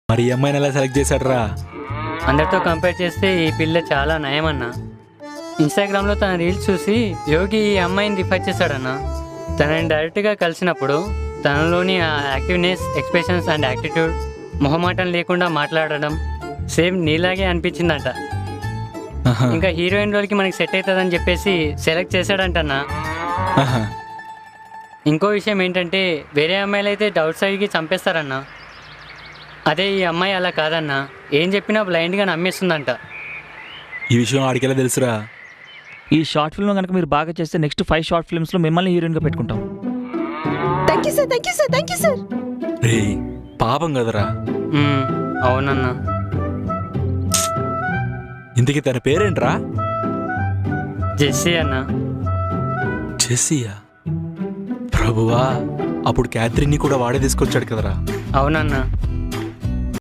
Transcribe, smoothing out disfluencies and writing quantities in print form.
మరి ఈ అమ్మాయిని ఎలా సెలెక్ట్ చేశాడ్రా? అందరితో కంపేర్ చేస్తే ఈ పిల్ల చాలా నయమన్నా. ఇన్స్టాగ్రామ్లో తన రీల్స్ చూసి యోగి ఈ అమ్మాయిని రిఫర్ చేశాడన్నా. తనని డైరెక్ట్గా కలిసినప్పుడు తనలోని ఆ యాక్టివ్నెస్, ఎక్స్ప్రెషన్స్ అండ్ యాటిట్యూడ్, మొహమాటం లేకుండా మాట్లాడడం సేమ్ నీలాగే అనిపించిందంట. ఆహా. ఇంకా హీరోయిన్ రోల్కి మనకి సెట్ అవుతుందని చెప్పేసి సెలెక్ట్ చేశాడంటన్నా. ఆహా. ఇంకో విషయం ఏంటంటే వేరే అమ్మాయిలు అయితే డౌట్స్ అడిగి చంపేస్తారన్నా. అదే ఈ అమ్మాయి అలా కాదన్నా, ఏం చెప్పినా బ్లైండ్గా నమ్మేస్తుందంట. ఈ విషయం ఆడికెలా తెలుసురా? ఈ షార్ట్ ఫిల్మ్ కనుక మీరు బాగా చేస్తే నెక్స్ట్ 5 షార్ట్ ఫిల్మ్స్లో మిమ్మల్ని హీరోయిన్గా పెట్టుకుంటాం. Thank you sir, thank you sir, thank you sir. రే పాపం కదరా. అవునన్నా. ఇంతకీ తన పేరేంట్రా? జెస్సీ అన్నా. జెస్సియా? ప్రభువా, అప్పుడు క్యాథరిన్ని కూడా వాడే తీసుకొచ్చాడు కదరా. అవునన్నా.